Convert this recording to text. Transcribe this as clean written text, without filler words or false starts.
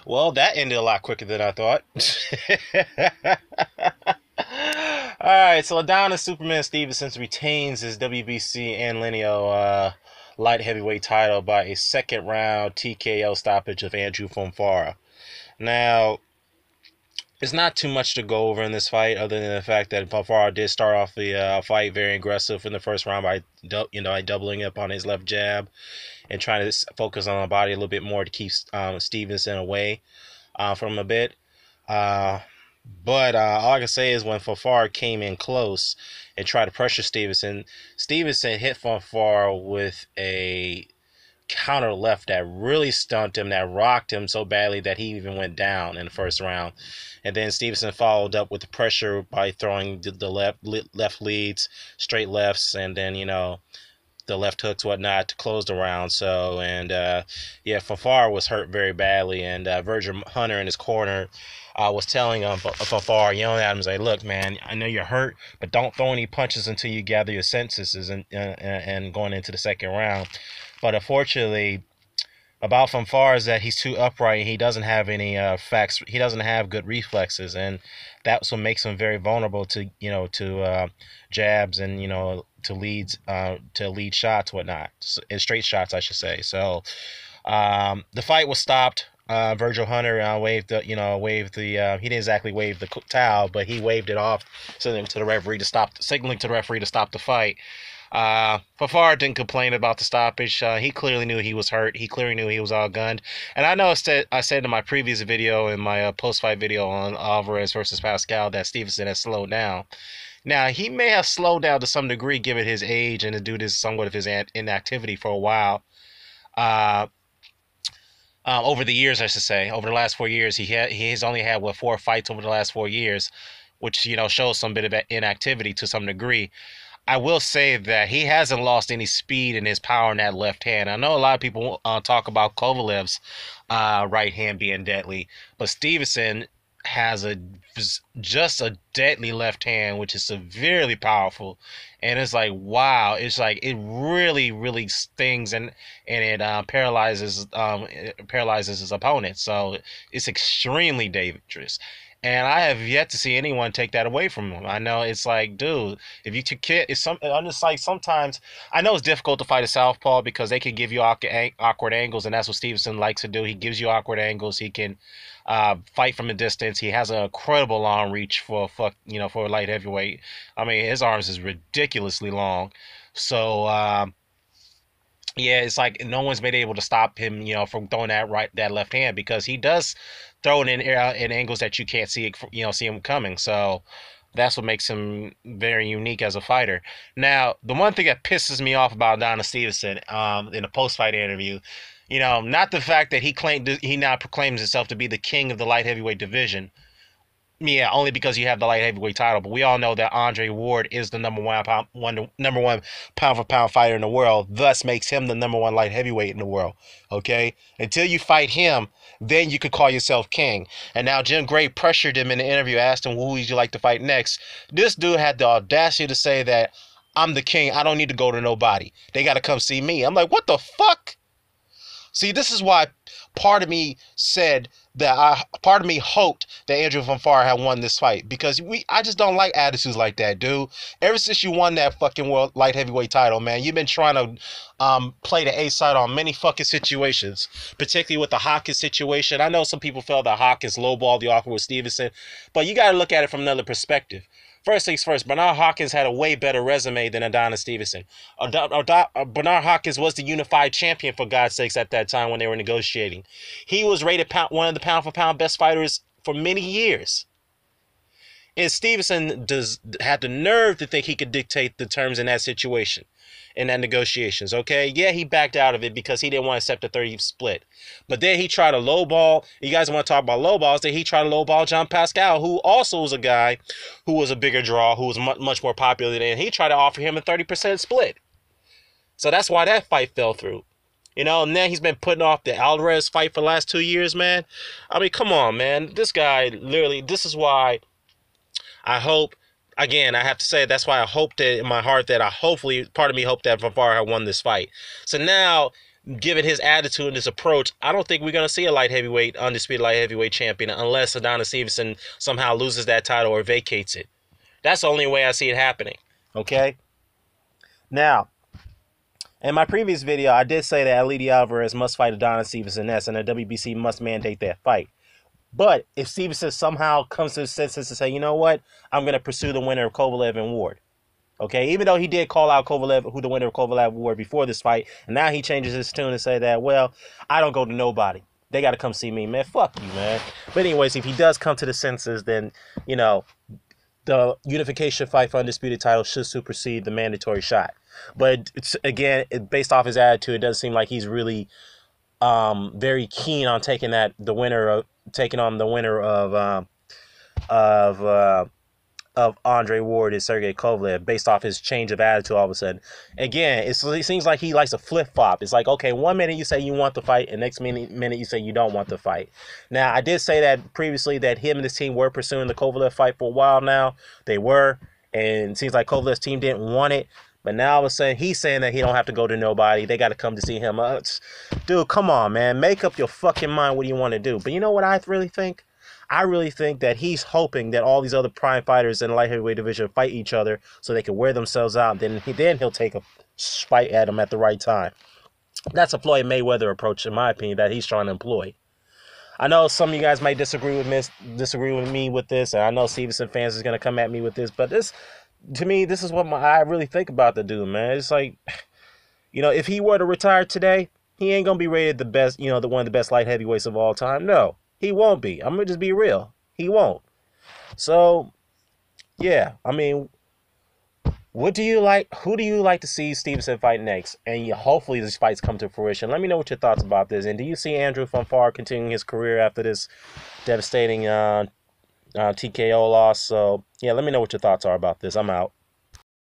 Well, that ended a lot quicker than I thought. All right, so Adonis Superman Stevenson retains his WBC and lineal light heavyweight title by a second round TKO stoppage of Andrew Fonfara. Now, there's not too much to go over in this fight, other than the fact that Fonfara did start off the fight very aggressive in the first round by doubling up on his left jab and trying to focus on the body a little bit more to keep Stevenson away from him a bit. Uh, but all I can say is when Fonfara came in close and tried to pressure Stevenson, Stevenson hit Fonfara with a counter left that really stumped him, that rocked him so badly that he even went down in the first round. And then Stevenson followed up with the pressure by throwing the left leads, straight lefts, and then the left hooks, whatnot, to close the round. So, and yeah, Fonfara was hurt very badly, and Virgil Hunter in his corner was telling Fonfara, yelling at him, like, "Look, man, I know you're hurt, but don't throw any punches until you gather your senses and going into the second round." But unfortunately, about Fonfara is that he's too upright. He doesn't have any facts. He doesn't have good reflexes, and that's what makes him very vulnerable to jabs and to lead shots, whatnot, and straight shots, I should say. So the fight was stopped. Virgil Hunter he didn't exactly wave the towel, but he waved it off, signaling to the referee to stop the fight. Fonfara didn't complain about the stoppage. He clearly knew he was hurt. He clearly knew he was outgunned. And I know I said in my previous video, in my post-fight video on Alvarez versus Pascal, that Stevenson has slowed down. Now, he may have slowed down to some degree given his age and due to somewhat of his inactivity for a while. Over the years, I should say, over the last 4 years, he has only had 4 fights over the last 4 years, which shows some bit of inactivity to some degree. I will say that he hasn't lost any speed in his power in that left hand. I know a lot of people talk about Kovalev's right hand being deadly, but Stevenson has just a deadly left hand, which is severely powerful. And it's like, wow, it's like it really, really stings and it paralyzes his opponent. So it's extremely dangerous. And I have yet to see anyone take that away from him. I know it's like, dude, if you took it, I'm just like, sometimes I know it's difficult to fight a southpaw because they can give you awkward angles, and that's what Stevenson likes to do. He gives you awkward angles. He can fight from a distance. He has an incredible long reach for a light heavyweight. I mean, his arms is ridiculously long. So yeah, it's like no one's been able to stop him, from throwing that left hand, because he does throw it in angles that you can't see him coming. So that's what makes him very unique as a fighter. Now, the one thing that pisses me off about Adonis Stevenson in a post-fight interview, not the fact that he now proclaims himself to be the king of the light heavyweight division. Yeah, only because you have the light heavyweight title. But we all know that Andre Ward is the number one pound for pound fighter in the world. Thus, makes him the number one light heavyweight in the world. Okay, until you fight him, then you could call yourself king. And now Jim Gray pressured him in the interview, asked him, "Who would you like to fight next?" This dude had the audacity to say that I'm the king. I don't need to go to nobody. They got to come see me. I'm like, what the fuck? See, this is why part of me hoped that Andrew Fonfara had won this fight, because I just don't like attitudes like that, dude. Ever since you won that fucking world light heavyweight title, man, you've been trying to play the A side on many fucking situations, particularly with the Hawkins situation. I know some people felt that Hawkins lowballed the offer with Stevenson, but you got to look at it from another perspective. First things first, Bernard Hawkins had a way better resume than Adonis Stevenson. Bernard Hawkins was the unified champion, for God's sakes, at that time when they were negotiating. He was rated one of the pound-for-pound best fighters for many years. And Stevenson had the nerve to think he could dictate the terms in that situation, in that negotiations, okay? Yeah, he backed out of it because he didn't want to accept a 30 split. But then he tried to lowball. You guys want to talk about lowballs? Then he tried to lowball John Pascal, who also was a guy who was a bigger draw, who was much more popular than him. He tried to offer him a 30% split. So that's why that fight fell through. And then he's been putting off the Alvarez fight for the last 2 years, man. I mean, come on, man. This guy, literally, this is why I hope, again, I have to say, that's why I hope that in my heart that part of me hoped that Fonfara had won this fight. So now given his attitude and his approach, I don't think we're going to see a undisputed light heavyweight champion unless Adonis Stevenson somehow loses that title or vacates it. That's the only way I see it happening. Okay? Now, in my previous video, I did say that Eddie Alvarez must fight Adonis Stevenson next, and the WBC must mandate that fight. But if Stevenson somehow comes to his senses and say, you know what, I'm going to pursue the winner of Kovalev and Ward. Okay, even though he did call out Kovalev, who the winner of Kovalev Ward before this fight, and now he changes his tune and say that, well, I don't go to nobody. They got to come see me, man. Fuck you, man. But anyways, if he does come to the senses, then, you know, the unification fight for undisputed title should supersede the mandatory shot. But it's, again, based off his attitude, it doesn't seem like he's really very keen on taking on the winner of Andrej Ward and Sergey Kovalev, based off his change of attitude all of a sudden. Again, it seems like he likes a flip-flop. It's like, okay, 1 minute you say you want the fight, and next minute you say you don't want the fight. Now, I did say that previously that him and his team were pursuing the Kovalev fight for a while now. They were, and it seems like Kovalev's team didn't want it. But now all of a sudden, he's saying that he don't have to go to nobody. They got to come to see him. Dude, come on, man. Make up your fucking mind what you want to do. But you know what I really think? I really think that he's hoping that all these other prime fighters in the light heavyweight division fight each other so they can wear themselves out. Then he'll take a fight at them at the right time. That's a Floyd Mayweather approach, in my opinion, that he's trying to employ. I know some of you guys might disagree with me with this, and I know Stevenson fans is going to come at me with this, but to me, this is what I really think about the dude, man. It's like, you know, if he were to retire today, he ain't going to be rated the best, you know, one of the best light heavyweights of all time. No. He won't be. I'm going to just be real. He won't. So, yeah. I mean, who do you like to see Stevenson fight next? And hopefully these fights come to fruition. Let me know what your thoughts about this. And do you see Andrew Fonfara continuing his career after this devastating TKO loss? So, yeah, let me know what your thoughts are about this. I'm out.